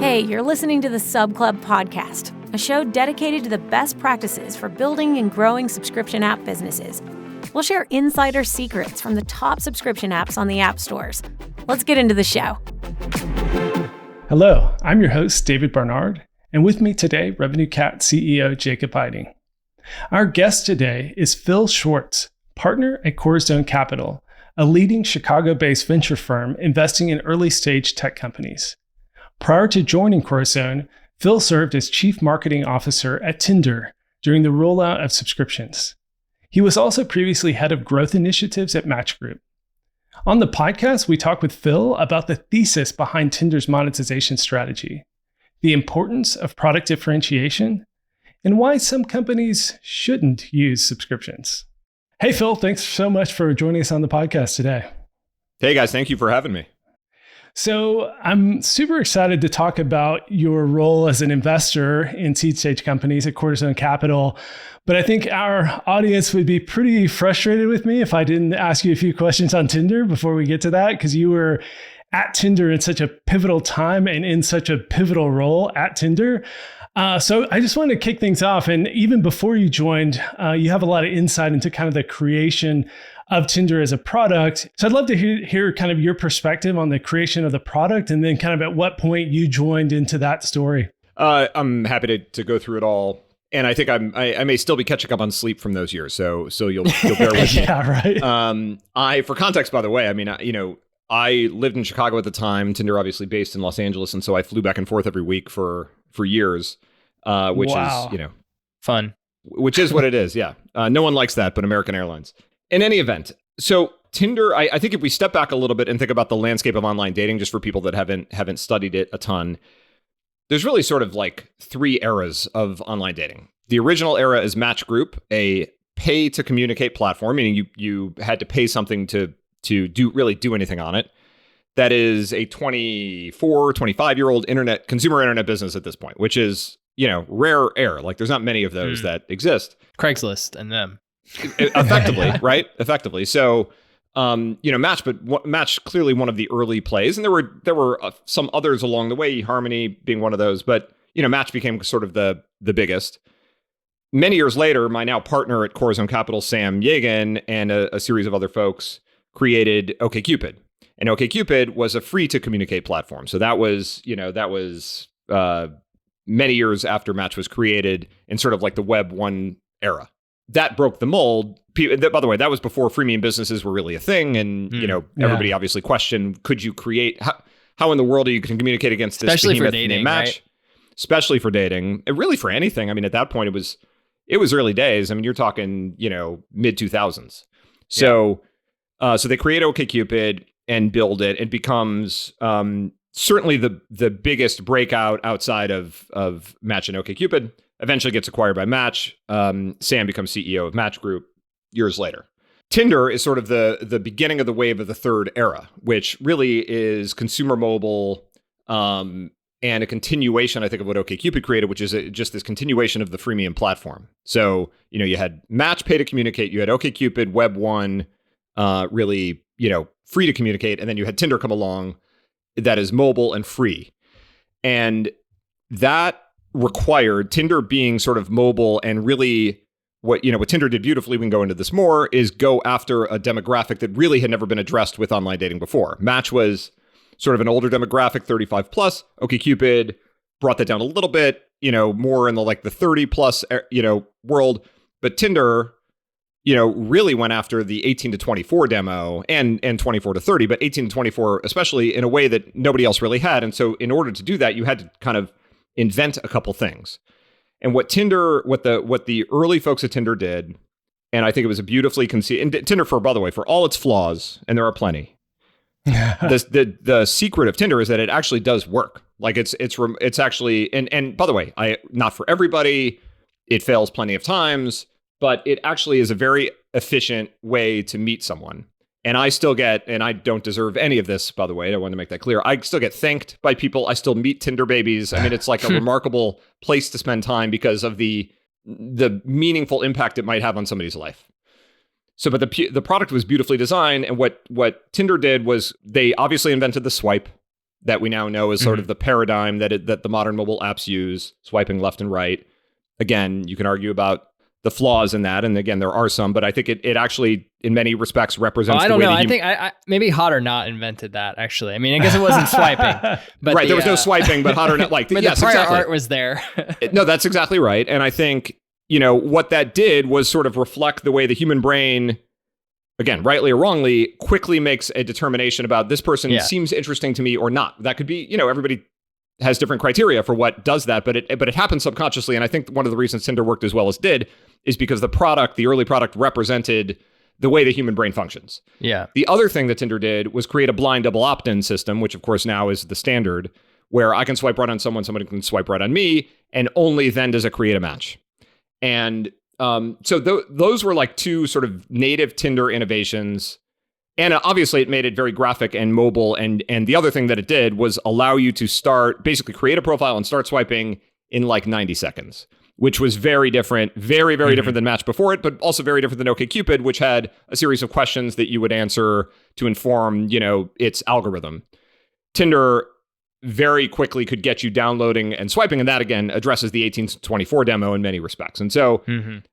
Hey, you're listening to the Sub Club podcast, a show dedicated to the best practices for building and growing subscription app businesses. We'll share insider secrets from the top subscription apps on the app stores. Let's get into the show. Hello, I'm your host, David Barnard, and with me today, Revenue Cat CEO Jacob Eiding. Our guest today is Phil Schwarz, partner at Corazon Capital, a leading Chicago-based venture firm investing in early-stage tech companies. Prior to joining Corazon, Phil served as Chief Marketing Officer at Tinder during the rollout of subscriptions. He was also previously head of growth initiatives at Match Group. On the podcast, we talk with Phil about the thesis behind Tinder's monetization strategy, the importance of product differentiation, and why some companies shouldn't use subscriptions. Hey, Phil, thanks so much for joining us on the podcast today. Hey, guys, thank you for having me. So I'm super excited to talk about your role as an investor in seed stage companies at Corazon Capital. But I think our audience would be pretty frustrated with me if I didn't ask you a few questions on Tinder before we get to that, because you were at Tinder in such a pivotal time and in such a pivotal role at Tinder. So I just wanted to kick things off. And even before you joined, you have a lot of insight into kind of the creation of Tinder as a product. So I'd love to hear kind of your perspective on the creation of the product and then kind of at what point you joined into that story. I'm happy to go through it all. And I think I may still be catching up on sleep from those years. So you'll bear with me. Yeah, right. For context, by the way, I lived in Chicago at the time. Tinder obviously based in Los Angeles. And so I flew back and forth every week for years, which wow. is, fun. Which is what it is. Yeah. No one likes that, but American Airlines. In any event, so Tinder, I think if we step back a little bit and think about the landscape of online dating, just for people that haven't studied it a ton, there's really sort of like three eras of online dating. The original era is Match Group, a pay to communicate platform, meaning you had to pay something to do anything on it. That is a 24, 25-year-old consumer internet business at this point, which is, rare air. Like there's not many of those that exist. Craigslist and them. Effectively, right? Effectively. So, Match clearly one of the early plays, and there were some others along the way, eHarmony being one of those, but Match became sort of the biggest. Many years later, my now partner at Corazon Capital, Sam Yegan, and a series of other folks created OkCupid. And OkCupid was a free to communicate platform. So that was many years after Match was created in sort of like the Web 1 era. That broke the mold. By the way, that was before freemium businesses were really a thing. And, everybody obviously questioned, could you create, how in the world are you can communicate against this especially for behemoth dating, named Match? Right? Especially for dating, and really for anything. I mean, at that point, it was early days. I mean, you're talking, mid 2000s. So, so they create OkCupid and build it. It becomes certainly the biggest breakout outside of Match and OkCupid. Eventually gets acquired by Match. Sam becomes CEO of Match Group years later. Tinder is sort of the beginning of the wave of the third era, which really is consumer mobile and a continuation, I think, of what OkCupid created, which is just this continuation of the freemium platform. So, you had Match pay to communicate, you had OkCupid, Web 1, really, free to communicate, and then you had Tinder come along that is mobile and free. And that required Tinder being sort of mobile and really what Tinder did beautifully, we can go into this more, is go after a demographic that really had never been addressed with online dating before. Match was sort of an older demographic, 35 plus. OkCupid brought that down a little bit, more in the 30 plus, world. But Tinder, really went after the 18 to 24 demo and 24 to 30, but 18 to 24, especially in a way that nobody else really had. And so in order to do that, you had to kind of invent a couple things. And what the early folks at Tinder did, and I think it was a beautifully conceived, and Tinder, by the way, for all its flaws, and there are plenty, the secret of Tinder is that it actually does work. Like it's actually, and by the way, not for everybody, it fails plenty of times, but it actually is a very efficient way to meet someone. And I still get, and I don't deserve any of this, by the way, I want to make that clear. I still get thanked by people. I still meet Tinder babies. I mean, it's like a remarkable place to spend time because of the meaningful impact it might have on somebody's life. but the product was beautifully designed. And what Tinder did was they obviously invented the swipe that we now know is sort of the paradigm that the modern mobile apps use, swiping left and right. Again, you can argue about the flaws in that. And again, there are some, but I think it actually, in many respects, represents the way I think maybe Hot or Not invented that, actually. I mean, I guess it wasn't swiping. But right, there was no swiping, but Hot or Not, like, but yes, the prior exactly. art was there. No, that's exactly right. And I think, what that did was sort of reflect the way the human brain, again, rightly or wrongly, quickly makes a determination about this person seems interesting to me or not. That could be, everybody has different criteria for what does that, but it happens subconsciously. And I think one of the reasons Tinder worked as well as did is because the early product represented the way the human brain functions. Yeah. The other thing that Tinder did was create a blind double opt-in system, which of course now is the standard, where I can swipe right on someone, somebody can swipe right on me, and only then does it create a match. And so those were like two sort of native Tinder innovations. And obviously it made it very graphic and mobile. And the other thing that it did was allow you to basically create a profile and start swiping in like 90 seconds, which was very different, very, very different than Match before it, but also very different than OkCupid, which had a series of questions that you would answer to inform, its algorithm. Tinder very quickly could get you downloading and swiping, and that again addresses the 18 to 24 demo in many respects. And so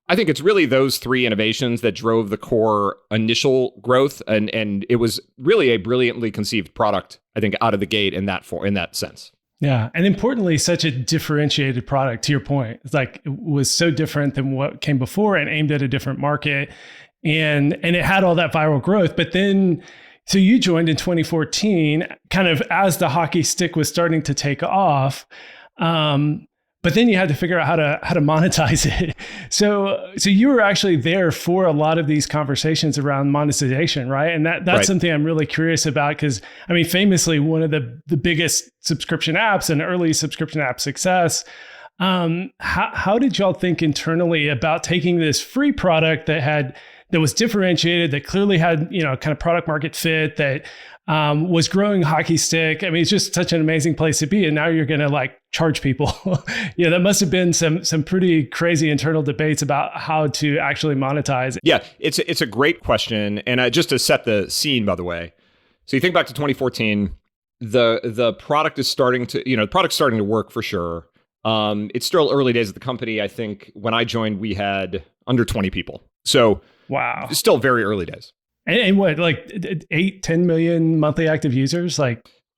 I think it's really those three innovations that drove the core initial growth, and it was really a brilliantly conceived product, I think, out of the gate in that sense. Yeah. And importantly, such a differentiated product, to your point. It's like it was so different than what came before and aimed at a different market. And it had all that viral growth. But then, so you joined in 2014, kind of as the hockey stick was starting to take off. But then you had to figure out how to monetize it. So you were actually there for a lot of these conversations around monetization, right? And that's right. Something I'm really curious about, because I mean, famously, one of the biggest subscription apps and early subscription app success. How did y'all think internally about taking this free product that was differentiated, that clearly had, kind of product market fit, that was growing hockey stick? I mean, it's just such an amazing place to be. And now you're going to charge people. That must have been some pretty crazy internal debates about how to actually monetize it. Yeah, it's a great question. And just to set the scene, by the way, so you think back to 2014, the product is starting to work for sure. It's still early days of the company. I think when I joined, we had under 20 people. So wow, it's still very early days. And what, 8-10 million monthly active users?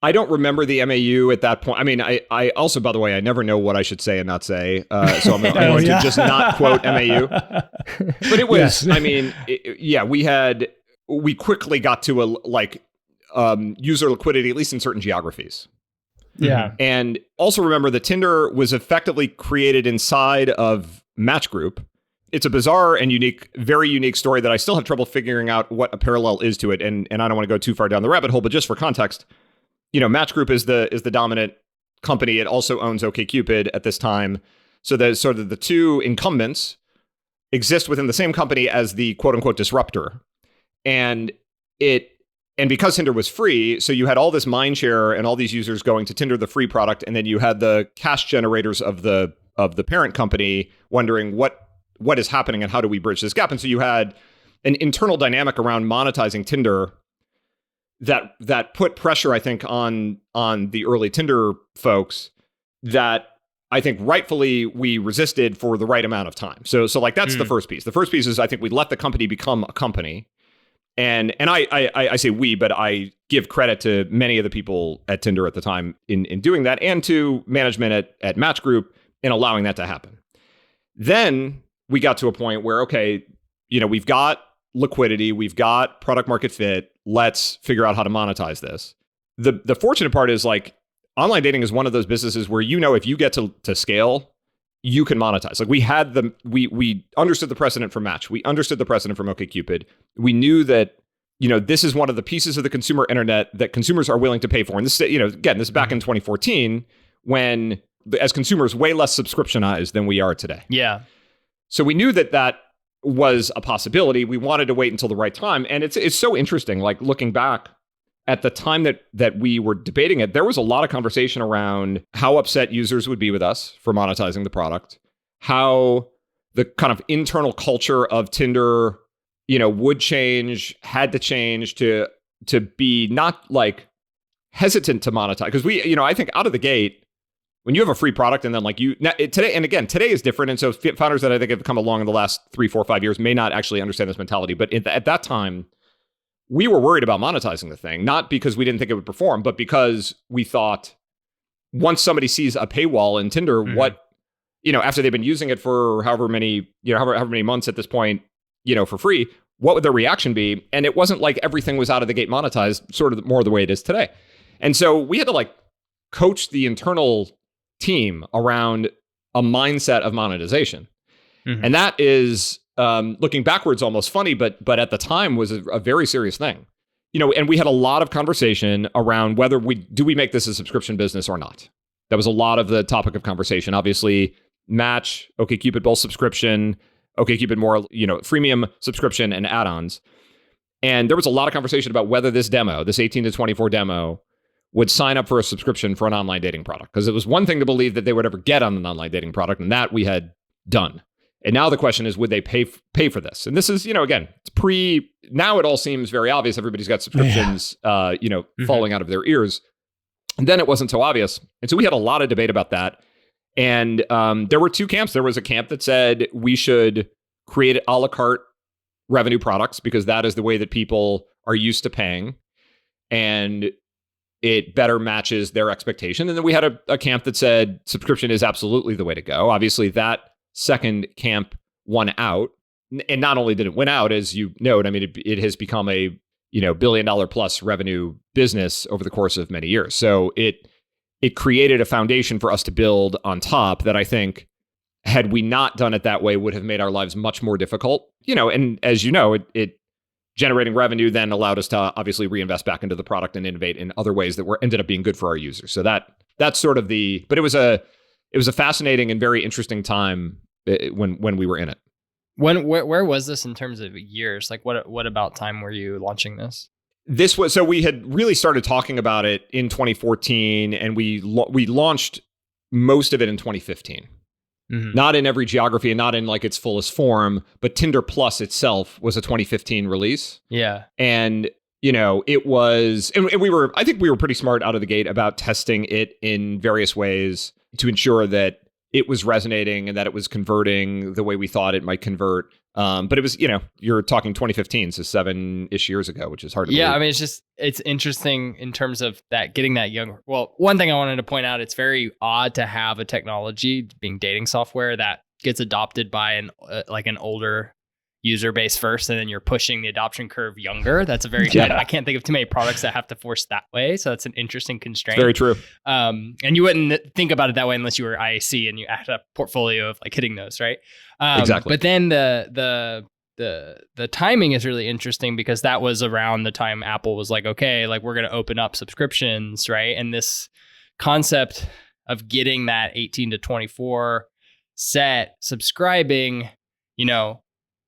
I don't remember the MAU at that point. I mean, I also, by the way, I never know what I should say and not say. So I'm going to just not quote MAU. But it was, yes. I mean, we quickly got to user liquidity, at least in certain geographies. Yeah. And also remember that Tinder was effectively created inside of Match Group. It's a bizarre and very unique story that I still have trouble figuring out what a parallel is to it. And I don't want to go too far down the rabbit hole, but just for context, Match Group is the dominant company. It also owns OkCupid at this time. So there's sort of the two incumbents exist within the same company as the quote unquote disruptor. And because Tinder was free, so you had all this mind share and all these users going to Tinder, the free product, and then you had the cash generators of the parent company wondering what is happening and how do we bridge this gap. And so you had an internal dynamic around monetizing Tinder that put pressure, I think, on the early Tinder folks that I think rightfully we resisted for the right amount of time. So that's the first piece. The first piece is I think we let the company become a company. And I say we, but I give credit to many of the people at Tinder at the time in doing that, and to management at Match Group in allowing that to happen. Then we got to a point where, okay, we've got liquidity, we've got product market fit, let's figure out how to monetize this. The fortunate part is online dating is one of those businesses where, if you get to scale, you can monetize. We understood the precedent from Match. We understood the precedent from OkCupid. We knew that, this is one of the pieces of the consumer internet that consumers are willing to pay for. And this, again, this is back in 2014 when, as consumers, way less subscriptionized than we are today. Yeah. So we knew that was a possibility. We wanted to wait until the right time. And it's so interesting, looking back at the time that we were debating it, there was a lot of conversation around how upset users would be with us for monetizing the product, how the kind of internal culture of Tinder, would change, had to change to be not like hesitant to monetize. Because I think out of the gate, when you have a free product and then today is different. And so founders that I think have come along in the last 3, 4, 5 years may not actually understand this mentality. But at that time, we were worried about monetizing the thing, not because we didn't think it would perform, but because we thought once somebody sees a paywall in Tinder, what, after they've been using it for however many months at this point, for free, what would their reaction be? And it wasn't like everything was out of the gate monetized, sort of more the way it is today. And so we had to coach the internal team around a mindset of monetization. And that is, looking backwards, almost funny, but at the time was a very serious thing. And we had a lot of conversation around whether we make this a subscription business or not. That was a lot of the topic of conversation. Obviously, Match, OkCupid, both subscription, OkCupid more, freemium subscription and add-ons. And there was a lot of conversation about whether this 18 to 24 demo, would sign up for a subscription for an online dating product. Because it was one thing to believe that they would ever get on an online dating product, and that we had done. And now the question is, would they pay for this? And this is, again, it's now it all seems very obvious. Everybody's got subscriptions, falling out of their ears. And then it wasn't so obvious. And so we had a lot of debate about that. And there were two camps. There was a camp that said we should create a la carte revenue products because that is the way that people are used to paying. And it better matches their expectation. And then we had a camp that said subscription is absolutely the way to go. Obviously, that second camp won out. And not only did it win out, as you note, it has become a $1 billion plus revenue business over the course of many years. So it created a foundation for us to build on top that I think, had we not done it that way, would have made our lives much more difficult. And as you know, it generating revenue then allowed us to obviously reinvest back into the product and innovate in other ways that ended up being good for our users. So that's sort of but it was a fascinating and very interesting time when we were in it. Where was this in terms of years? What about time were you launching this? So we had really started talking about it in 2014, and we launched most of it in 2015. Not in every geography and not in its fullest form, but Tinder Plus itself was a 2015 release. Yeah. And, it was, and I think we were pretty smart out of the gate about testing it in various ways to ensure that it was resonating and that it was converting the way we thought it might convert. But it was, you're talking 2015, so 7-ish years ago, which is hard to believe. It's interesting in terms of that, getting that young. Well, one thing I wanted to point out, it's very odd to have a technology, being dating software, that gets adopted by an older user base first, and then you're pushing the adoption curve younger. That's a very, I can't think of too many products that have to force that way. So that's an interesting constraint. Very true. And you wouldn't think about it that way unless you were IAC and you had a portfolio of hitting those, right? Exactly. But then the timing is really interesting because that was around the time Apple was okay, we're going to open up subscriptions, right? And this concept of getting that 18 to 24 set subscribing,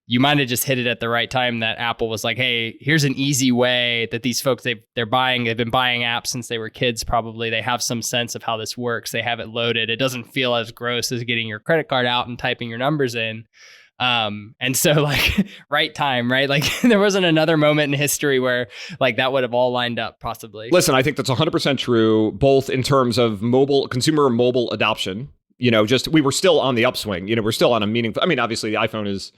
you might have just hit it at the right time, that Apple was like, hey, here's an easy way that these folks, they've been buying apps since they were kids, probably. They have some sense of how this works. They have it loaded. It doesn't feel as gross as getting your credit card out and typing your numbers in. And so right time, right? There wasn't another moment in history where that would have all lined up possibly. Listen, I think that's 100% true, both in terms of consumer mobile adoption. We were still on the upswing. We're still on a meaningful, obviously the iPhone is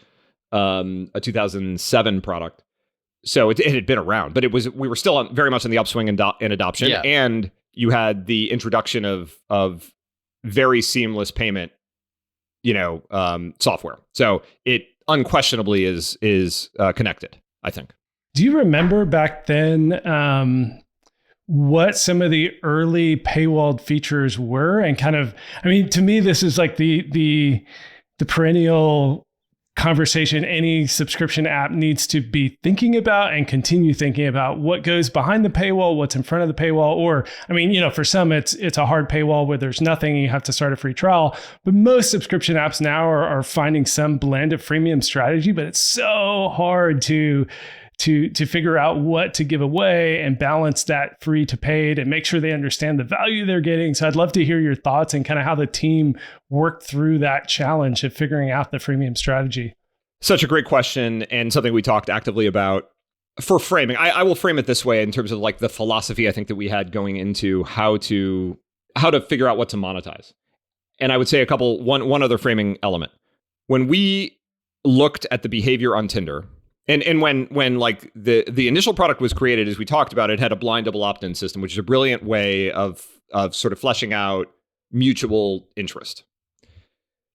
a 2007 product, so it had been around, but we were still very much in the upswing in adoption. Yeah. And you had the introduction of very seamless payment, software. So it unquestionably is connected, I think. Do you remember back then what some of the early paywalled features were? And kind of, to me, this is the perennial conversation any subscription app needs to be thinking about and continue thinking about: what goes behind the paywall, what's in front of the paywall. Or, for some, it's a hard paywall where there's nothing, you have to start a free trial. But most subscription apps now are finding some blend of freemium strategy, but it's so hard to figure out what to give away and balance that free to paid and make sure they understand the value they're getting. So I'd love to hear your thoughts and kind of how the team worked through that challenge of figuring out the freemium strategy. Such a great question, and something we talked actively about. For framing, I will frame it this way in terms of like the philosophy I think that we had going into how to figure out what to monetize. And I would say one other framing element. When we looked at the behavior on Tinder, and when like the initial product was created, as we talked about, it had a blind double opt-in system, which is a brilliant way of sort of fleshing out mutual interest.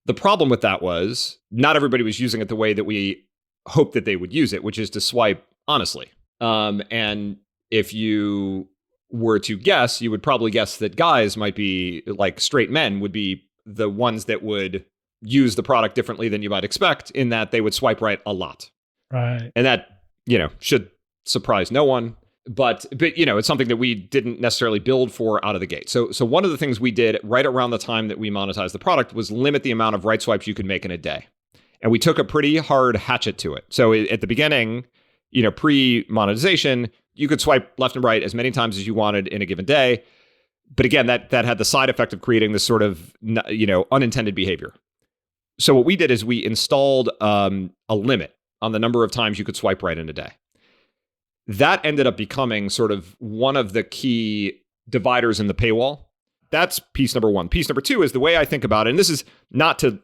The problem with that was not everybody was using it the way that we hoped that they would use it, which is to swipe honestly. And if you were to guess, you would probably guess that guys might be like straight men would be the ones that would use the product differently than you might expect, in that they would swipe right a lot. Right. And that, should surprise no one. But it's something that we didn't necessarily build for out of the gate. So one of the things we did right around the time that we monetized the product was limit the amount of right swipes you could make in a day. And we took a pretty hard hatchet to it. So at the beginning, pre-monetization, you could swipe left and right as many times as you wanted in a given day. But again, that had the side effect of creating this sort of, unintended behavior. So what we did is we installed a limit on the number of times you could swipe right in a day. That ended up becoming sort of one of the key dividers in the paywall. That's piece number one. Piece number two is the way I think about it, and this is not to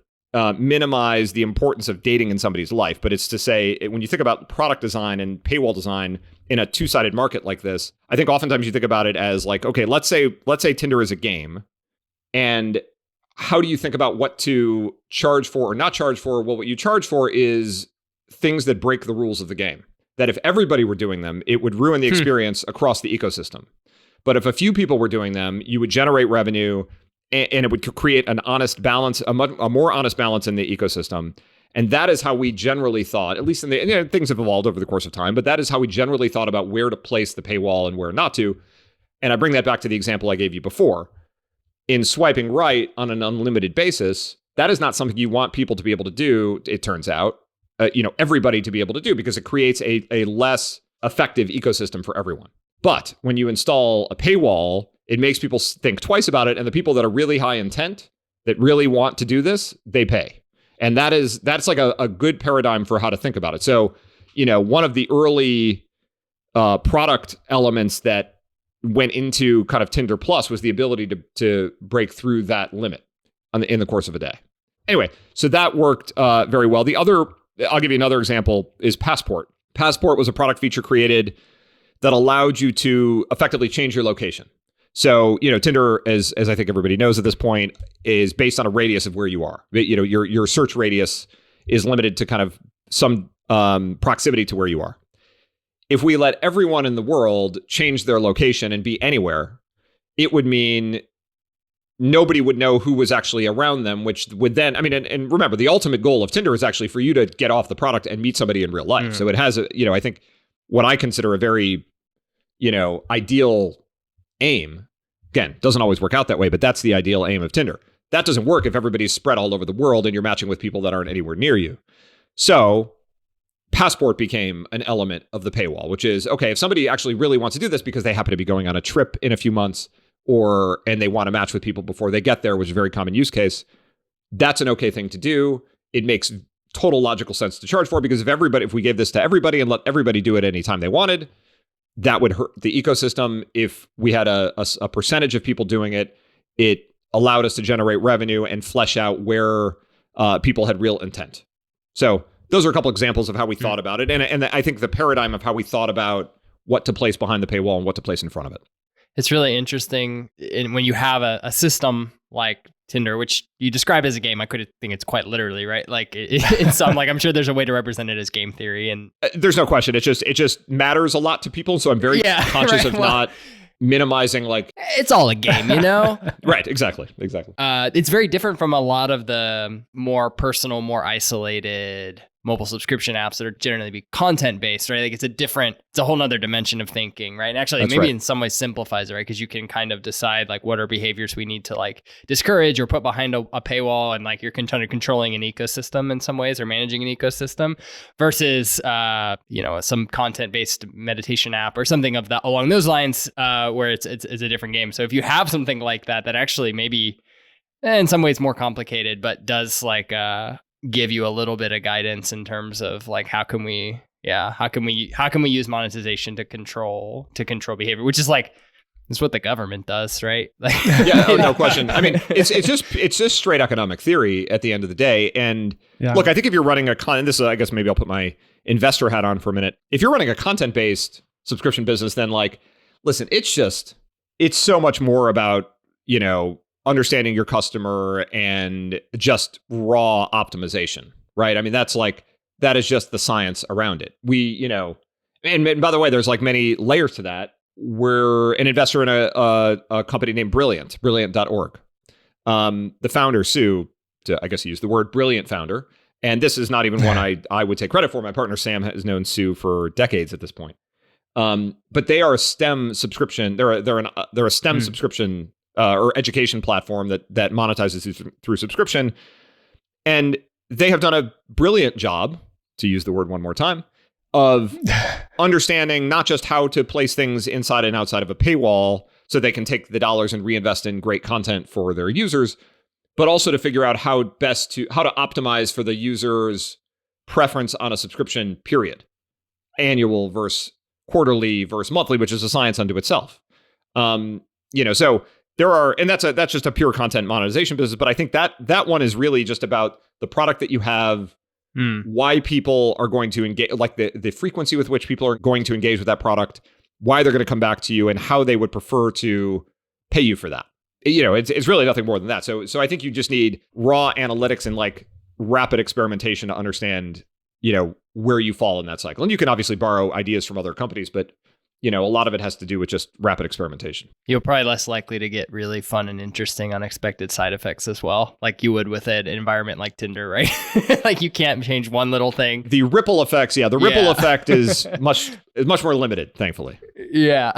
minimize the importance of dating in somebody's life, but it's to say, when you think about product design and paywall design in a two-sided market like this, I think oftentimes you think about it as like, okay, let's say Tinder is a game, and how do you think about what to charge for or not charge for? Well, what you charge for is things that break the rules of the game. That if everybody were doing them, it would ruin the experience across the ecosystem. But if a few people were doing them, you would generate revenue, and it would create an honest balance, a more honest balance in the ecosystem. And that is how we generally thought, at least things have evolved over the course of time, but that is how we generally thought about where to place the paywall and where not to. And I bring that back to the example I gave you before. In swiping right on an unlimited basis, that is not something you want people to be able to do, it turns out. Everybody to be able to do, because it creates a less effective ecosystem for everyone. But when you install a paywall, it makes people think twice about it. And the people that are really high intent, that really want to do this, they pay. And that's like a good paradigm for how to think about it. So, one of the early product elements that went into kind of Tinder Plus was the ability to break through that limit in the course of a day. Anyway, so that worked very well. I'll give you another example, is Passport. Passport was a product feature created that allowed you to effectively change your location. So, Tinder, as I think everybody knows at this point, is based on a radius of where you are. Your search radius is limited to kind of some proximity to where you are. If we let everyone in the world change their location and be anywhere, it would mean nobody would know who was actually around them, which would then, and remember, the ultimate goal of Tinder is actually for you to get off the product and meet somebody in real life. So it has I think what I consider a very, ideal aim. Again, doesn't always work out that way, but that's the ideal aim of Tinder. That doesn't work if everybody's spread all over the world and you're matching with people that aren't anywhere near you. So Passport became an element of the paywall, which is, okay, if somebody actually really wants to do this because they happen to be going on a trip in a few months, and they want to match with people before they get there, which is a very common use case, that's an okay thing to do. It makes total logical sense to charge for, because if we gave this to everybody and let everybody do it anytime they wanted, that would hurt the ecosystem. If we had a percentage of people doing it, it allowed us to generate revenue and flesh out where people had real intent. So those are a couple examples of how we thought about it. And I think the paradigm of how we thought about what to place behind the paywall and what to place in front of it. It's really interesting when you have a system like Tinder, which you describe as a game. I could think it's quite literally, right? Like in some, like I'm sure there's a way to represent it as game theory. And there's no question. It just matters a lot to people. So I'm very conscious of not minimizing it's all a game, Right. Exactly. It's very different from a lot of the more personal, more isolated mobile subscription apps that are generally be content based, right? Like it's a whole nother dimension of thinking, right? And actually in some ways simplifies it, right? Because you can kind of decide what are behaviors we need to discourage or put behind a paywall, and you're kind of controlling an ecosystem in some ways or managing an ecosystem versus, some content based meditation app or something along those lines, where it's a different game. So if you have something like that actually maybe in some ways more complicated, but does give you a little bit of guidance in terms of like how can we use monetization to control behavior, which is like it's what the government does, right? Like, no question. I mean, it's just straight economic theory at the end of the day. And look, I think if you're running I guess maybe I'll put my investor hat on for a minute. If you're running a content-based subscription business, then like, listen, it's so much more about, understanding your customer and just raw optimization, right? I mean, that is just the science around it. And by the way, there's like many layers to that. We're an investor in a company named brilliant.org. The founder, Sue, I guess he used the word brilliant founder. And this is not even one I would take credit for. My partner, Sam, has known Sue for decades at this point. But they are a STEM subscription. They're a STEM subscription or education platform that monetizes through subscription. And they have done a brilliant job, to use the word one more time, of understanding not just how to place things inside and outside of a paywall so they can take the dollars and reinvest in great content for their users, but also to figure out how to optimize for the user's preference on a subscription period, annual versus quarterly versus monthly, which is a science unto itself. So there are, and that's just a pure content monetization business. But I think that one is really just about the product that you have, why people are going to engage, like the frequency with which people are going to engage with that product, why they're going to come back to you, and how they would prefer to pay you for that. It's really nothing more than that. So I think you just need raw analytics and like rapid experimentation to understand, where you fall in that cycle. And you can obviously borrow ideas from other companies, but a lot of it has to do with just rapid experimentation. You're probably less likely to get really fun and interesting unexpected side effects as well, like you would with an environment like Tinder, right? Like you can't change one little thing. The ripple effects, ripple effect is much more limited, thankfully. Yeah.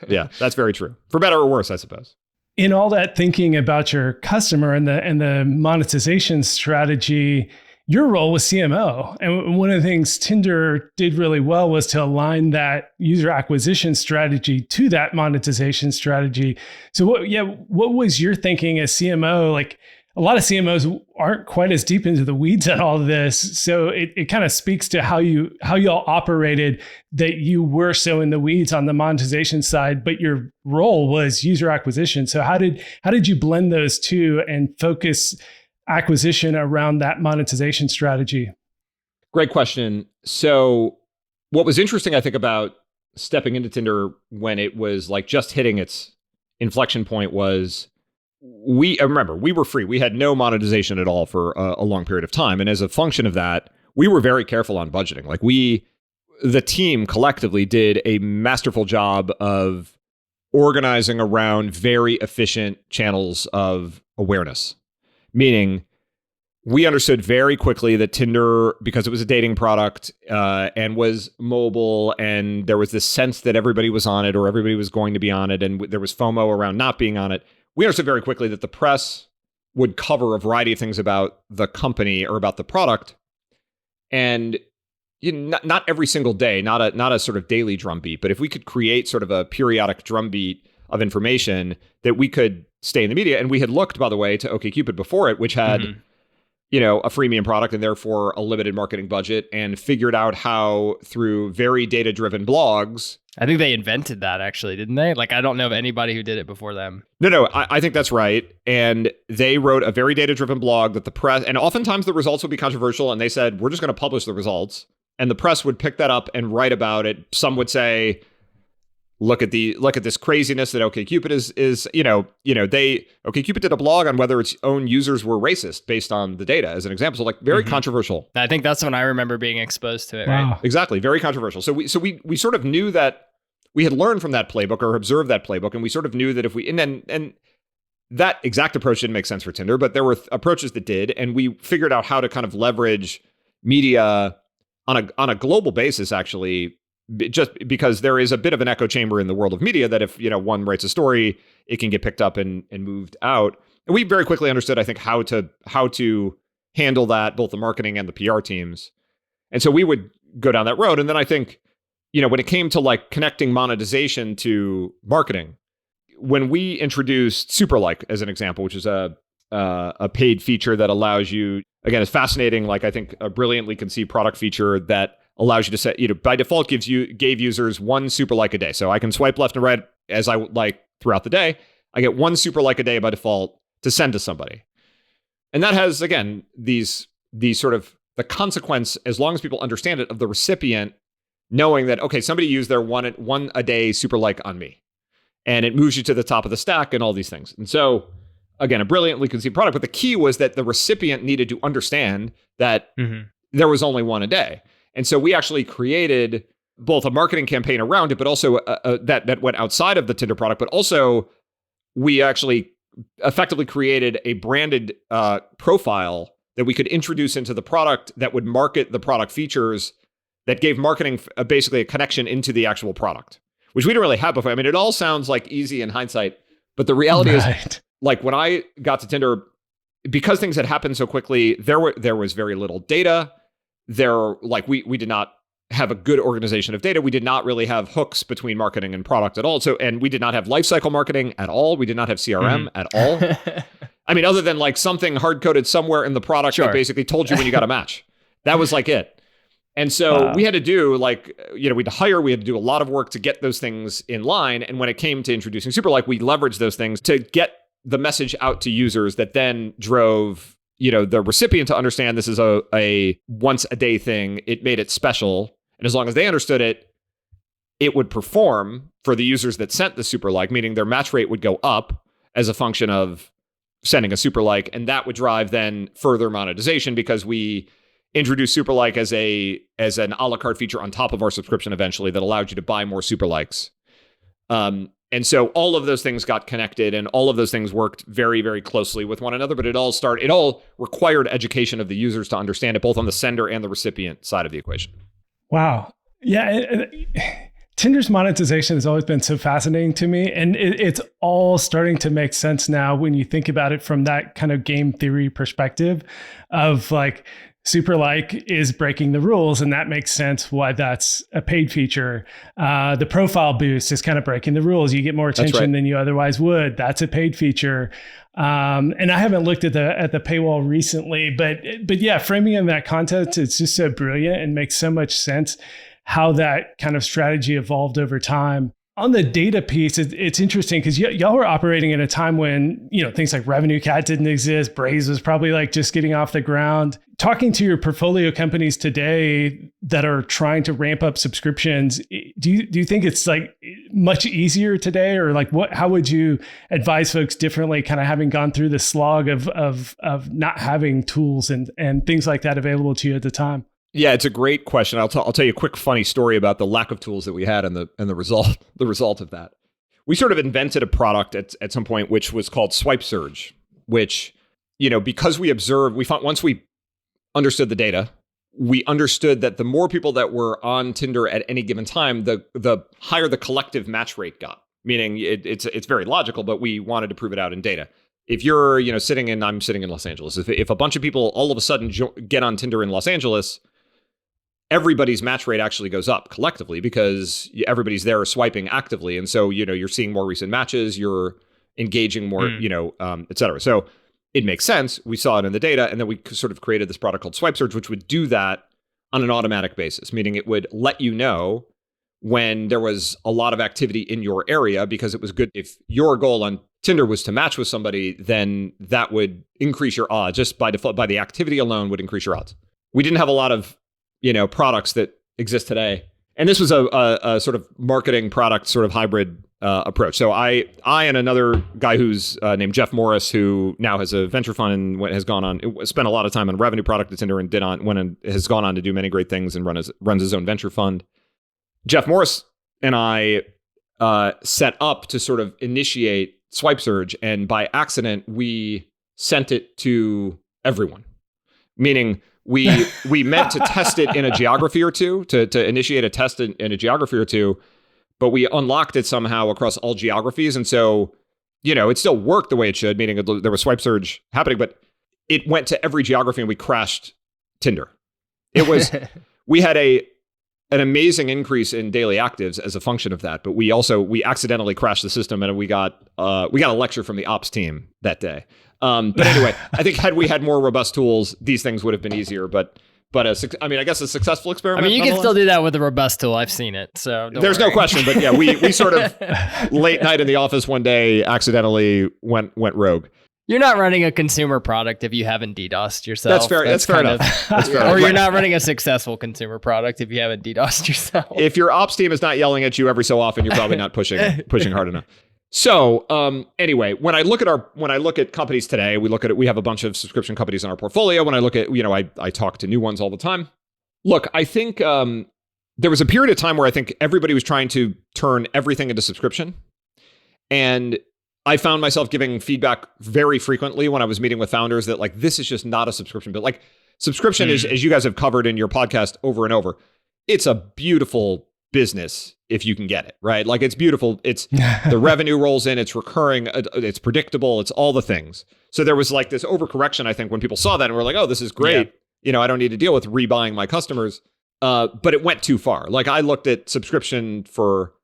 Yeah, that's very true. For better or worse, I suppose. In all that thinking about your customer and the monetization strategy, your role was CMO. And one of the things Tinder did really well was to align that user acquisition strategy to that monetization strategy. So what was your thinking as CMO? Like a lot of CMOs aren't quite as deep into the weeds at all of this. So it kind of speaks to how y'all operated, that you were so in the weeds on the monetization side, but your role was user acquisition. So how did you blend those two and focus acquisition around that monetization strategy? Great question. So what was interesting, I think, about stepping into Tinder when it was like just hitting its inflection point was we were free. We had no monetization at all for a long period of time. And as a function of that, we were very careful on budgeting. Like the team collectively did a masterful job of organizing around very efficient channels of awareness. Meaning, we understood very quickly that Tinder, because it was a dating product and was mobile, and there was this sense that everybody was on it or everybody was going to be on it, and there was FOMO around not being on it. We understood very quickly that the press would cover a variety of things about the company or about the product, and not every single day, not a sort of daily drumbeat, but if we could create sort of a periodic drumbeat of information that we could stay in the media. And we had looked, by the way, to OkCupid before it, which had, a freemium product and therefore a limited marketing budget, and figured out how through very data-driven blogs. I think they invented that actually, didn't they? Like, I don't know of anybody who did it before them. No, I think that's right. And they wrote a very data-driven blog that the press, and oftentimes the results would be controversial, and they said, we're just going to publish the results. And the press would pick that up and write about it. Some would say, look at this craziness that OkCupid is OkCupid did a blog on whether its own users were racist based on the data, as an example. So like very controversial. I think that's when I remember being exposed to it. Wow. Right? Exactly, very controversial. So we sort of knew that we had learned from that playbook or observed that playbook, and we sort of knew that if we and that exact approach didn't make sense for Tinder, but there were approaches that did, and we figured out how to kind of leverage media on a global basis, actually. Just because there is a bit of an echo chamber in the world of media that if one writes a story, it can get picked up and moved out. And we very quickly understood, I think, how to handle that, both the marketing and the PR teams. And so we would go down that road. And then I think, when it came to like connecting monetization to marketing, when we introduced Superlike as an example, which is a a paid feature that allows you, again, it's fascinating. Like I think a brilliantly conceived product feature that allows you to set, by default gave users one super like a day. So I can swipe left and right as I would like throughout the day. I get one super like a day by default to send to somebody. And that has, again, these sort of the consequence, as long as people understand it, of the recipient knowing that, okay, somebody used their one a day super like on me. And it moves you to the top of the stack and all these things. And so, again, a brilliantly conceived product. But the key was that the recipient needed to understand that there was only one a day. And so we actually created both a marketing campaign around it, but also that went outside of the Tinder product. But also, we actually effectively created a branded profile that we could introduce into the product that would market the product features that gave marketing basically a connection into the actual product, which we didn't really have before. I mean, it all sounds like easy in hindsight, but the reality is, like when I got to Tinder, because things had happened so quickly, there was very little data. We did not have a good organization of data. We did not really have hooks between marketing and product at all. So, and we did not have lifecycle marketing at all. We did not have CRM at all. I mean, other than like something hard-coded somewhere in the product that basically told you when you got a match. That was like it. And so we had to do we had to do a lot of work to get those things in line. And when it came to introducing Super Like, we leveraged those things to get the message out to users that then drove, the recipient to understand this is a once a day thing. It made it special. And as long as they understood it, it would perform for the users that sent the Super Like, meaning their match rate would go up as a function of sending a Super Like. And that would drive then further monetization because we introduced Super Like as an a la carte feature on top of our subscription eventually that allowed you to buy more Super Likes. And so all of those things got connected and all of those things worked very, very closely with one another, but it all required education of the users to understand it, both on the sender and the recipient side of the equation. Wow. Yeah. Tinder's monetization has always been so fascinating to me. And it's all starting to make sense now when you think about it from that kind of game theory perspective of like, Super Like is breaking the rules, and that makes sense why that's a paid feature. The profile boost is kind of breaking the rules. You get more attention than you otherwise would. That's a paid feature. And I haven't looked at the paywall recently, but yeah, framing in that context, it's just so brilliant and makes so much sense how that kind of strategy evolved over time. On the data piece, it's interesting because y'all were operating at a time when, things like Revenue Cat didn't exist. Braze was probably like just getting off the ground. Talking to your portfolio companies today that are trying to ramp up subscriptions, do you think it's like much easier today, or like how would you advise folks differently, kind of having gone through the slog of not having tools and things like that available to you at the time? Yeah, it's a great question. I'll tell you a quick funny story about the lack of tools that we had and the result of that. We sort of invented a product at some point which was called Swipe Surge, which, because we found once we understood the data, we understood that the more people that were on Tinder at any given time, the higher the collective match rate got. Meaning it's very logical, but we wanted to prove it out in data. If you're, I'm sitting in Los Angeles. If a bunch of people all of a sudden get on Tinder in Los Angeles, everybody's match rate actually goes up collectively because everybody's there swiping actively. And so, you're seeing more recent matches, you're engaging more, et cetera. So it makes sense. We saw it in the data. And then we sort of created this product called Swipe Surge, which would do that on an automatic basis, meaning it would let you know when there was a lot of activity in your area, because it was good. If your goal on Tinder was to match with somebody, then that would increase your odds. Just by default, by the activity alone would increase your odds. We didn't have a lot of products that exist today. And this was a sort of marketing product sort of hybrid approach. So I and another guy who's named Jeff Morris, who now has a venture fund and spent a lot of time on revenue product at Tinder and has gone on to do many great things and runs his own venture fund. Jeff Morris and I set up to sort of initiate Swipe Surge. And by accident, we sent it to everyone, meaning we meant to test it in a geography or two, to initiate a test in a geography or two, but we unlocked it somehow across all geographies. And so, it still worked the way it should, meaning there was Swipe Surge happening, but it went to every geography and we crashed Tinder. It was, we had an amazing increase in daily actives as a function of that, but we accidentally crashed the system and we got a lecture from the ops team that day. But anyway, I think had we had more robust tools, these things would have been easier. But I guess a successful experiment. I mean, you can still do that with a robust tool. I've seen it, so there's no question. But yeah, we sort of late night in the office one day accidentally went rogue. You're not running a consumer product if you haven't DDoSed yourself. That's fair. That's fair enough. That's fair or you're not running a successful consumer product if you haven't DDoSed yourself. If your ops team is not yelling at you every so often, you're probably not pushing hard enough. So anyway, when I look at companies today, we have a bunch of subscription companies in our portfolio. When I look at, I talk to new ones all the time. Look, I think there was a period of time where I think everybody was trying to turn everything into subscription. And I found myself giving feedback very frequently when I was meeting with founders that like, this is just not a subscription, but like subscription is, as you guys have covered in your podcast over and over, it's a beautiful business if you can get it, right? Like it's beautiful. It's the revenue rolls in, it's recurring, it's predictable, it's all the things. So there was like this overcorrection, I think, when people saw that and were like, oh, this is great. Yeah. I don't need to deal with rebuying my customers. But it went too far. Like I looked at subscription for,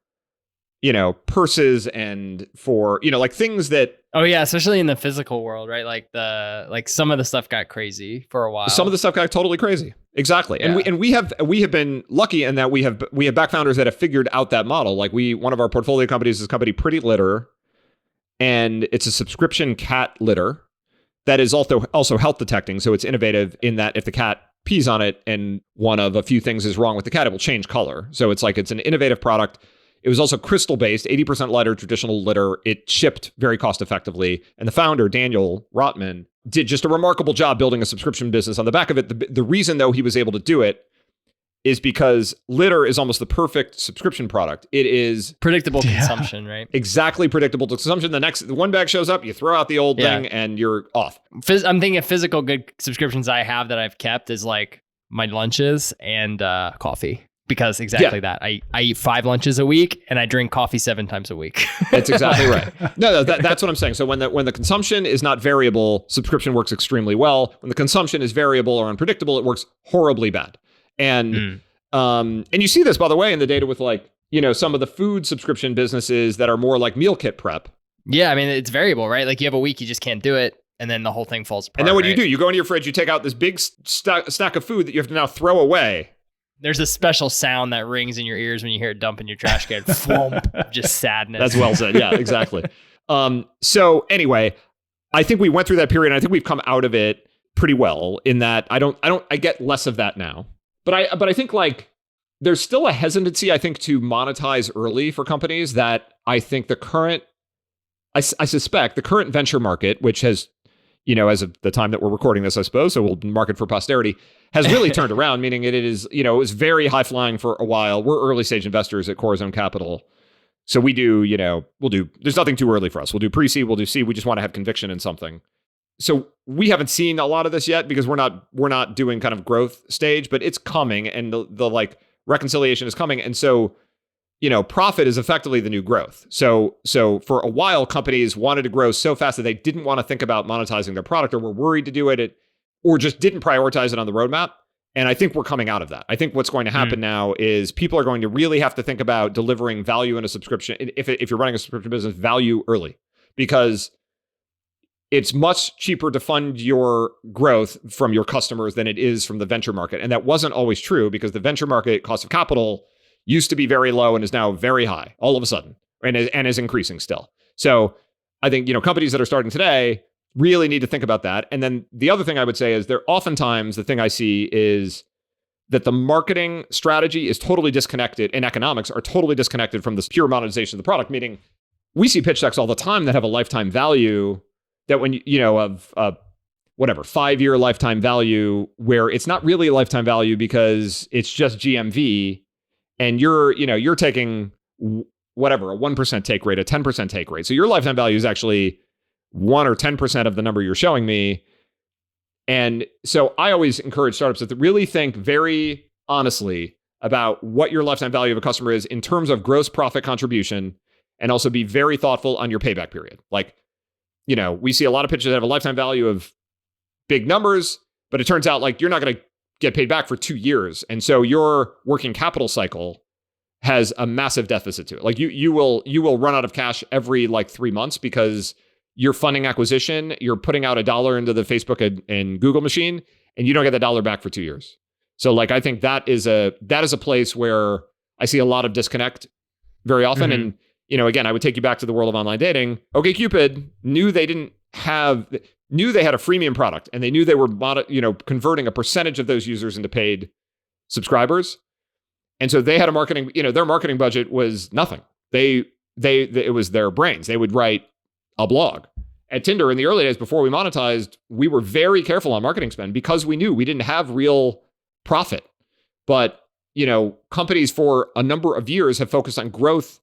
purses and for, like things that. Oh yeah, especially in the physical world, right? Like some of the stuff got crazy for a while. Some of the stuff got totally crazy. Exactly. Yeah. And we have been lucky in that we have back founders that have figured out that model. Like one of our portfolio companies is a company Pretty Litter, and it's a subscription cat litter that is also health detecting. So it's innovative in that if the cat pees on it and one of a few things is wrong with the cat, it will change color. So it's an innovative product. It was also crystal based, 80% lighter traditional litter. It shipped very cost effectively. And the founder, Daniel Rotman, did just a remarkable job building a subscription business on the back of it. The reason, though, he was able to do it is because litter is almost the perfect subscription product. It is predictable consumption, right? Exactly predictable consumption. The one bag shows up, you throw out the old thing, and you're off. I'm thinking of physical good subscriptions I have that I've kept is like my lunches and coffee. Because exactly that. I eat 5 lunches a week and I drink coffee 7 times a week. That's exactly right. No, that's what I'm saying. So when the consumption is not variable, subscription works extremely well. When the consumption is variable or unpredictable, it works horribly bad. And you see this, by the way, in the data with some of the food subscription businesses that are more like meal kit prep. Yeah, I mean, it's variable, right? Like you have a week, you just can't do it. And then the whole thing falls apart. And then what do you do? You go into your fridge, you take out this big stack of food that you have to now throw away. There's a special sound that rings in your ears when you hear it dump in your trash can. Just sadness. That's well said. Yeah, exactly. So anyway, I think we went through that period and I think we've come out of it pretty well in that I get less of that now. But I think there's still a hesitancy, I think, to monetize early for companies that I think I suspect the current venture market, which has, as of the time that we're recording this, I suppose, so we'll market for posterity, has really turned around, meaning it is, it was very high flying for a while. We're early stage investors at Corazon Capital. So we do, there's nothing too early for us. We'll do pre-seed, we'll do seed. We just want to have conviction in something. So we haven't seen a lot of this yet because we're not doing kind of growth stage, but it's coming and the reconciliation is coming. And so, profit is effectively the new growth. So for a while, companies wanted to grow so fast that they didn't want to think about monetizing their product or were worried to do it or just didn't prioritize it on the roadmap. And I think we're coming out of that. I think what's going to happen now is people are going to really have to think about delivering value in a subscription. If you're running a subscription business, value early, because it's much cheaper to fund your growth from your customers than it is from the venture market. And that wasn't always true because the venture market cost of capital used to be very low and is now very high all of a sudden and is increasing still. So I think, companies that are starting today really need to think about that. And then the other thing I would say is oftentimes the thing I see is that the marketing strategy is totally disconnected and economics are totally disconnected from this pure monetization of the product, meaning we see pitch decks all the time that have a lifetime value that when, of 5-year lifetime value where it's not really a lifetime value because it's just GMV and you're taking a 1% take rate, a 10% take rate. So your lifetime value is actually 1 or 10% of the number you're showing me. And so I always encourage startups to really think very honestly about what your lifetime value of a customer is in terms of gross profit contribution, and also be very thoughtful on your payback period. We see a lot of pitches that have a lifetime value of big numbers, but it turns out you're not going to get paid back for 2 years. And so your working capital cycle has a massive deficit to it. You will run out of cash every 3 months because you're funding acquisition, you're putting out $1 into the Facebook and Google machine, and you don't get the $1 back for 2 years. So like, I think that is a place where I see a lot of disconnect very often. And, again, I would take you back to the world of online dating. OkCupid knew they had a freemium product, and they knew they were, converting a percentage of those users into paid subscribers. And so they had a marketing, their marketing budget was nothing. It was their brains. They would write a blog. At Tinder in the early days before we monetized, we were very careful on marketing spend because we knew we didn't have real profit. But, companies for a number of years have focused on growth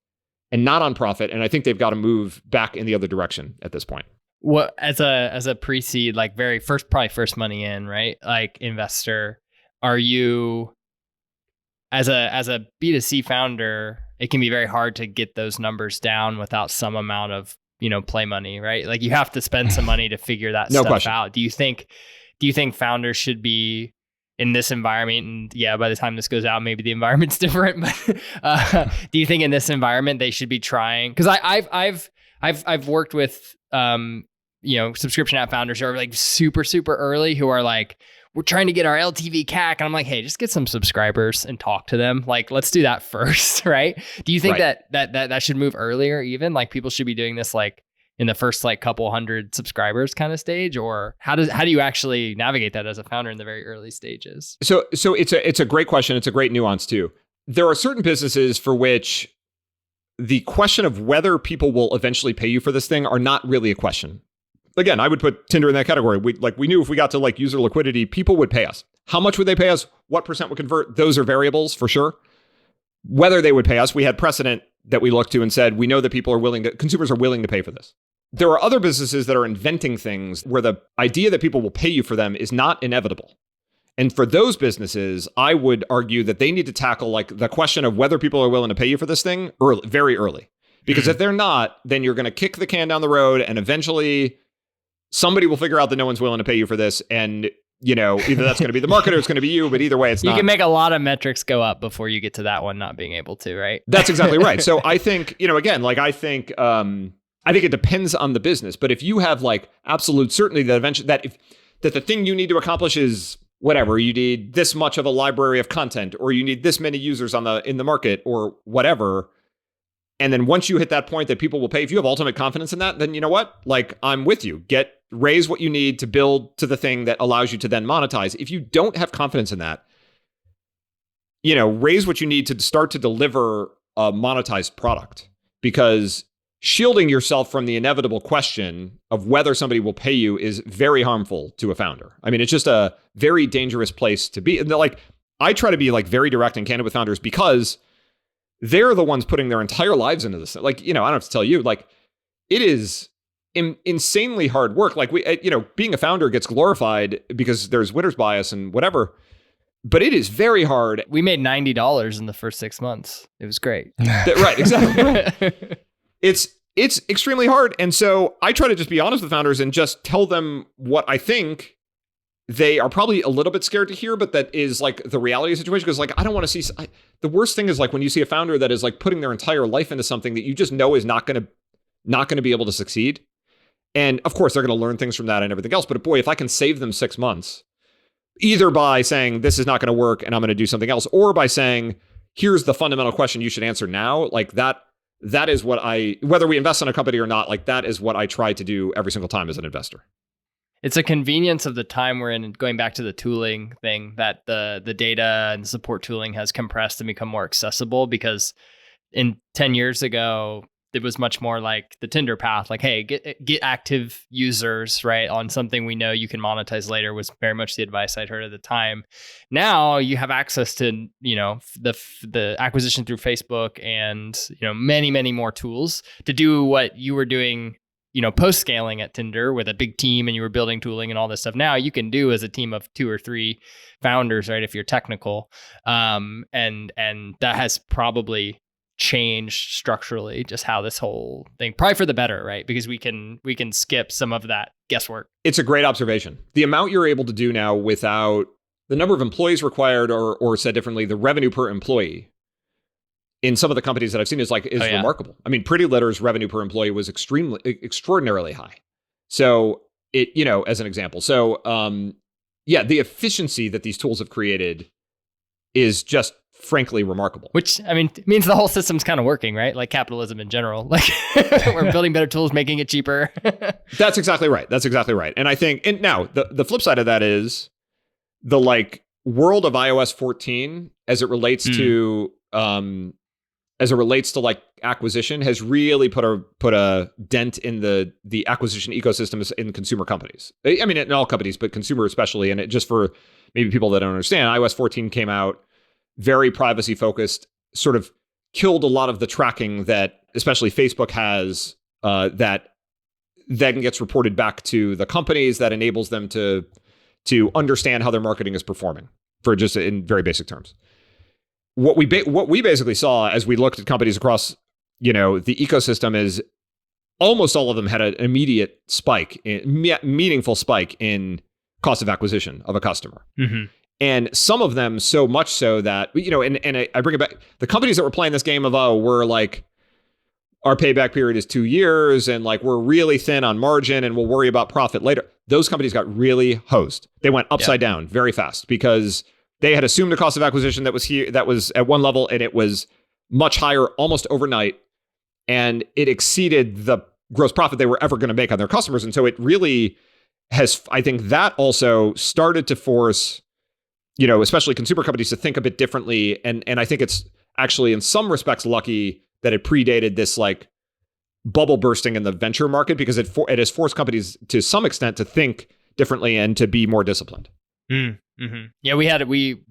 and not on profit. And I think they've got to move back in the other direction at this point. What as a pre-seed, like probably first money in, right? Like investor, are you as a B2C founder, it can be very hard to get those numbers down without some amount of, play money, right? Like you have to spend some money to figure that stuff out. Do you think founders should be in this environment? And yeah, by the time this goes out, maybe the environment's different, but do you think in this environment they should be trying? Because I've worked with subscription app founders who are like super, super early, who are like, we're trying to get our LTV CAC. And I'm like, hey, just get some subscribers and talk to them. Like, let's do that first, right? Do you think that should move earlier even? Like people should be doing this like in the first like couple hundred subscribers kind of stage? Or how do you actually navigate that as a founder in the very early stages? So it's a great question. It's a great nuance too. There are certain businesses for which the question of whether people will eventually pay you for this thing are not really a question. Again, I would put Tinder in that category. We knew if we got to like user liquidity, people would pay us. How much would they pay us? What percent would convert? Those are variables for sure. Whether they would pay us, we had precedent that we looked to and said, we know that consumers are willing to pay for this. There are other businesses that are inventing things where the idea that people will pay you for them is not inevitable. And for those businesses, I would argue that they need to tackle like the question of whether people are willing to pay you for this thing very early. Because if they're not, then you're going to kick the can down the road, and eventually somebody will figure out that no one's willing to pay you for this. And, either that's going to be the market or it's going to be you, but either way, it's not. You can make a lot of metrics go up before you get to that one not being able to, right? That's exactly right. So I think, again, like I think it depends on the business. But if you have like absolute certainty that eventually that the thing you need to accomplish is whatever, you need this much of a library of content, or you need this many users in the market, or whatever. And then once you hit that point that people will pay, if you have ultimate confidence in that, then you know what? Like, I'm with you. Raise what you need to build to the thing that allows you to then monetize. If you don't have confidence in that, raise what you need to start to deliver a monetized product, because shielding yourself from the inevitable question of whether somebody will pay you is very harmful to a founder. I mean, it's just a very dangerous place to be. And like, I try to be like very direct and candid with founders because they're the ones putting their entire lives into this. Like, I don't have to tell you, like, it is insanely hard work. Like being a founder gets glorified because there's winner's bias and whatever, but it is very hard. We made $90 in the first 6 months. It was great. Right. Exactly. Right. It's extremely hard. And so I try to just be honest with founders and just tell them what I think they are probably a little bit scared to hear, but that is like the reality of the situation. Because like, I don't want to see, the worst thing is like when you see a founder that is like putting their entire life into something that you just know is not going to be able to succeed. And of course they're going to learn things from that and everything else. But boy, if I can save them 6 months, either by saying this is not going to work and I'm going to do something else, or by saying, here's the fundamental question you should answer now. Like that is what whether we invest in a company or not, like that is what I try to do every single time as an investor. It's a convenience of the time we're in, going back to the tooling thing, that the data and the support tooling has compressed and become more accessible, because in 10 years ago, it was much more like the Tinder path, like, hey, get active users, right, on something we know you can monetize later, was very much the advice I'd heard at the time. Now you have access to, the acquisition through Facebook and, many, many more tools to do what you were doing, post scaling at Tinder with a big team, and you were building tooling and all this stuff. Now you can do as a team of 2 or 3 founders, right? If you're technical, and that has probably changed structurally just how this whole thing, probably for the better, right? Because we can skip some of that guesswork. It's a great observation. The amount you're able to do now without the number of employees required, or said differently, the revenue per employee in some of the companies that I've seen is remarkable. I mean, Pretty Litter's revenue per employee was extraordinarily high. So it, as an example. So the efficiency that these tools have created is just frankly remarkable. Which, I mean, means the whole system's kind of working, right? Like capitalism in general. Like we're building better tools, making it cheaper. That's exactly right. And I think, and now the flip side of that is the world of iOS 14 as it relates to like acquisition has really put a dent in the acquisition ecosystem in consumer companies. I mean, in all companies, but consumer especially. And it just for maybe people that don't understand, iOS 14 came out very privacy focused, sort of killed a lot of the tracking that especially Facebook has that then gets reported back to the companies that enables them to understand how their marketing is performing, for just in very basic terms. What we basically saw as we looked at companies across, the ecosystem is almost all of them had an immediate meaningful spike in cost of acquisition of a customer. Mm-hmm. And some of them so much so that, and I bring it back, the companies that were playing this game of, we're like, our payback period is 2 years and we're really thin on margin and we'll worry about profit later. Those companies got really hosed. They went upside down very fast because they had assumed a cost of acquisition that was at one level and it was much higher almost overnight, and it exceeded the gross profit they were ever going to make on their customers. And so it really has, I think that also started to force, especially consumer companies to think a bit differently. And I think it's actually in some respects lucky that it predated this bubble bursting in the venture market, because it has forced companies to some extent to think differently and to be more disciplined. Mm-hmm. Yeah,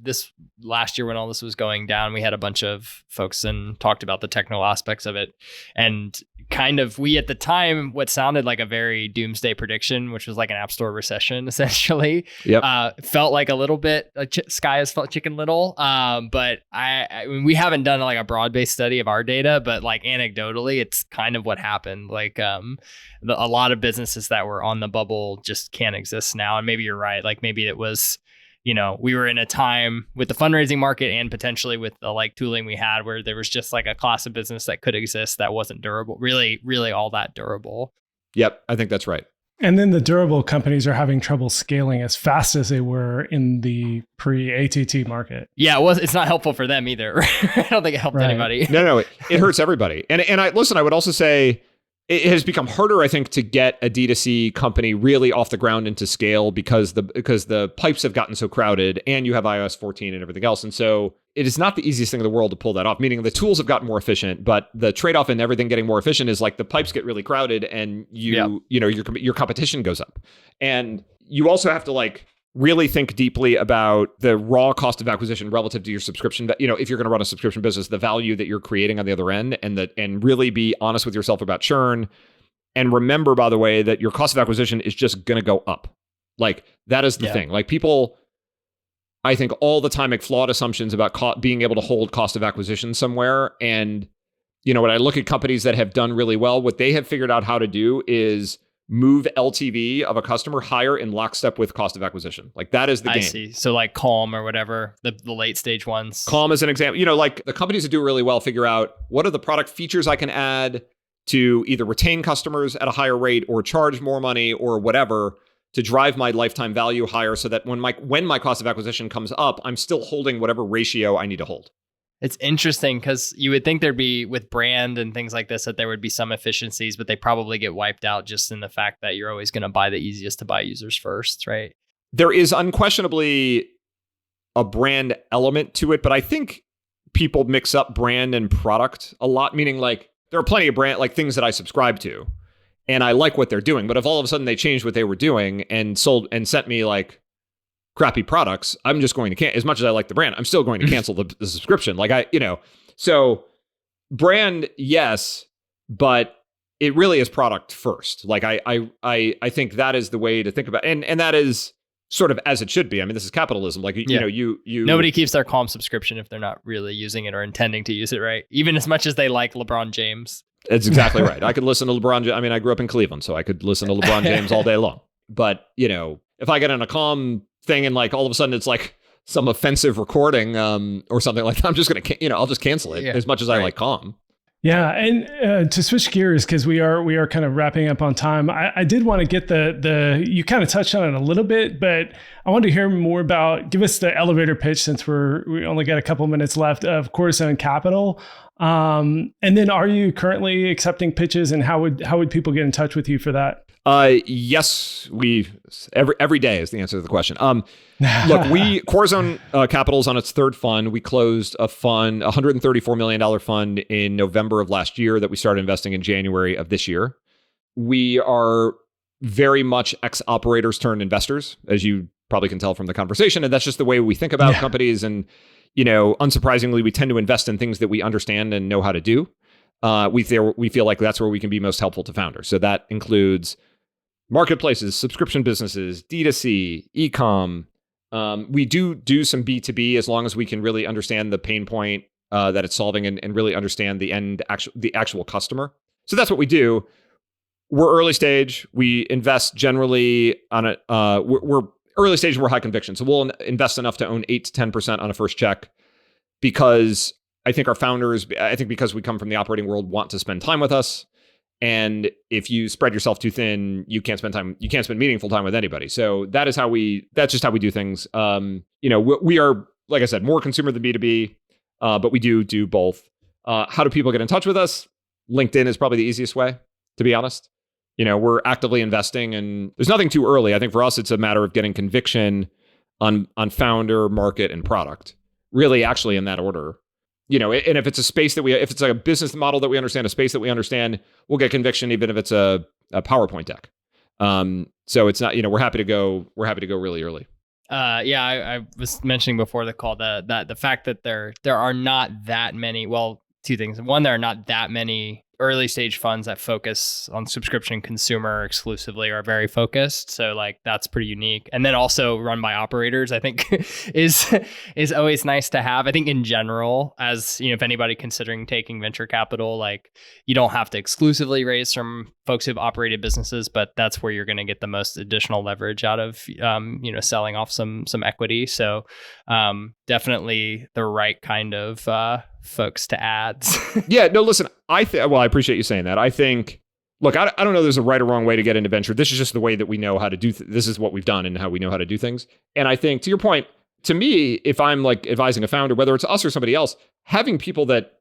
this last year when all this was going down, we had a bunch of folks and talked about the technical aspects of it, and kind of we at the time what sounded like a very doomsday prediction, which was like an app store recession essentially. Yep. Felt like a little bit sky is Chicken Little. But I mean, we haven't done a broad based study of our data, but anecdotally, it's kind of what happened. A lot of businesses that were on the bubble just can't exist now, and maybe you're right. Maybe it was, we were in a time with the fundraising market and potentially with the tooling we had where there was just a class of business that could exist that wasn't durable, really all that durable. Yep, I think that's right. And then the durable companies are having trouble scaling as fast as they were in the pre-ATT market. Yeah, it's not helpful for them either. I don't think it helped anybody. No, it hurts everybody. And I would also say it has become harder, I think, to get a D2C company really off the ground into scale because the pipes have gotten so crowded, and you have iOS 14 and everything else. And so it is not the easiest thing in the world to pull that off, meaning the tools have gotten more efficient, but the trade-off in everything getting more efficient is the pipes get really crowded and your competition goes up. And you also have to really think deeply about the raw cost of acquisition relative to your subscription. If you're going to run a subscription business, the value that you're creating on the other end, and really be honest with yourself about churn. And remember, by the way, that your cost of acquisition is just going to go up. That is the thing. People, I think, all the time make flawed assumptions about being able to hold cost of acquisition somewhere. And, when I look at companies that have done really well, what they have figured out how to do is move LTV of a customer higher in lockstep with cost of acquisition. That is the game. I see. So Calm or whatever, the late stage ones. Calm is an example. The companies that do really well figure out what are the product features I can add to either retain customers at a higher rate or charge more money or whatever to drive my lifetime value higher, so that when my cost of acquisition comes up, I'm still holding whatever ratio I need to hold. It's interesting because you would think there'd be, with brand and things like this, that there would be some efficiencies, but they probably get wiped out just in the fact that you're always going to buy the easiest to buy users first, right? There is unquestionably a brand element to it, but I think people mix up brand and product a lot, meaning there are plenty of brand, things that I subscribe to and I like what they're doing, but if all of a sudden they changed what they were doing and sent me crappy products, I'm just going to as much as I like the brand, I'm still going to cancel the subscription. So brand, yes, but it really is product first. I think that is the way to think about it. And that is sort of as it should be. I mean, this is capitalism. You nobody keeps their Calm subscription if they're not really using it or intending to use it, right? Even as much as they like LeBron James. That's exactly right. I could listen to LeBron. I mean, I grew up in Cleveland, so I could listen to LeBron James all day long. But, if I get in a Calm thing and all of a sudden it's some offensive recording or something like that, I'm just going to, I'll just cancel it as much as I like Calm. Yeah, and to switch gears, because we are kind of wrapping up on time, I did want to get the you kind of touched on it a little bit, but I wanted to hear more about, give us the elevator pitch, since we only got a couple minutes left, of Corazon Capital. And then are you currently accepting pitches, and how would people get in touch with you for that? Yes, every day is the answer to the question. Look, Corazon Capital is on its third fund. We closed a fund, $134 million fund in November of last year that we started investing in January of this year. We are very much ex-operators turned investors, as you probably can tell from the conversation. And that's just the way we think about companies. And, unsurprisingly, we tend to invest in things that we understand and know how to do. We feel like that's where we can be most helpful to founders. So that includes marketplaces, subscription businesses, D2C, e-com. We do some B2B as long as we can really understand the pain point that it's solving and really understand the actual customer. So that's what we do. We're early stage. We invest generally on we're early stage and we're high conviction. So we'll invest enough to own 8 to 10% on a first check, because I think our founders, because we come from the operating world, want to spend time with us. And if you spread yourself too thin, you can't spend meaningful time with anybody. So that's just how we do things. We are, like I said, more consumer than B2B, but we do both. How do people get in touch with us? LinkedIn is probably the easiest way, to be honest. We're actively investing, and there's nothing too early. I think for us, it's a matter of getting conviction on founder, market, and product, really actually in that order. And if it's a space if it's like a business model that we understand, a space that we understand, we'll get conviction, even if it's a PowerPoint deck. So it's not, we're happy to go really early. I was mentioning before the call that the fact that there are not that many, well, two things. One, there are not that many early stage funds that focus on subscription consumer exclusively, or very focused. So like that's pretty unique. And then also run by operators, I think is always nice to have. I think in general, as if anybody considering taking venture capital, like you don't have to exclusively raise from folks who've operated businesses, but that's where you're going to get the most additional leverage out of selling off some equity. So definitely the right kind of folks to add. Yeah, no, listen, I appreciate you saying that. I think, look, I don't know there's a right or wrong way to get into venture. This is just the way that we know how to do this is what we've done and how we know how to do things. And I think, to your point, to me, if I'm like advising a founder, whether it's us or somebody else, having people that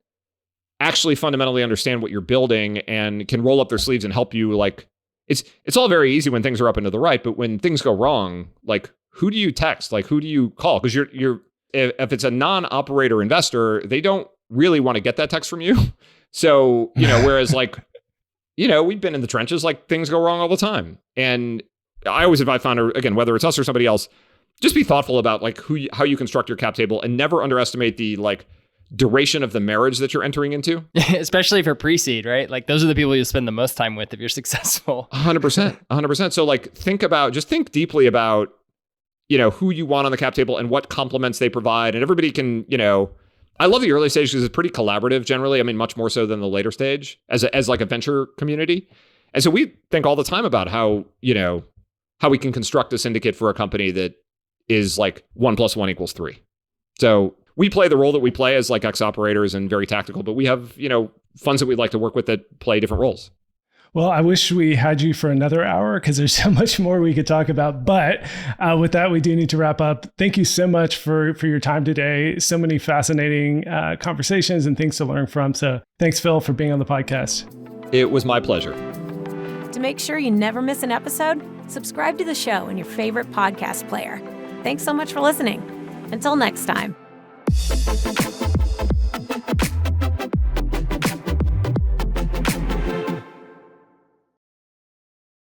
actually fundamentally understand what you're building and can roll up their sleeves and help you, like it's all very easy when things are up and to the right, but when things go wrong, like who do you text? Like who do you call? Because you're if it's a non-operator investor, they don't really want to get that text from you. So, whereas like, we've been in the trenches, like things go wrong all the time. And I always advise founder, again, whether it's us or somebody else, just be thoughtful about like how you construct your cap table, and never underestimate the like duration of the marriage that you're entering into. Especially for pre-seed, right? Like those are the people you spend the most time with if you're successful. 100%. So like think deeply about, who you want on the cap table and what complements they provide. And everybody can, I love the early stage because it's pretty collaborative generally. I mean, much more so than the later stage as like a venture community. And so we think all the time about how we can construct a syndicate for a company that is like 1 + 1 = 3. So we play the role that we play as like ex-operators and very tactical, but we have, funds that we'd like to work with that play different roles. Well, I wish we had you for another hour because there's so much more we could talk about. But with that, we do need to wrap up. Thank you so much for your time today. So many fascinating conversations and things to learn from. So thanks, Phil, for being on the podcast. It was my pleasure. To make sure you never miss an episode, subscribe to the show in your favorite podcast player. Thanks so much for listening. Until next time.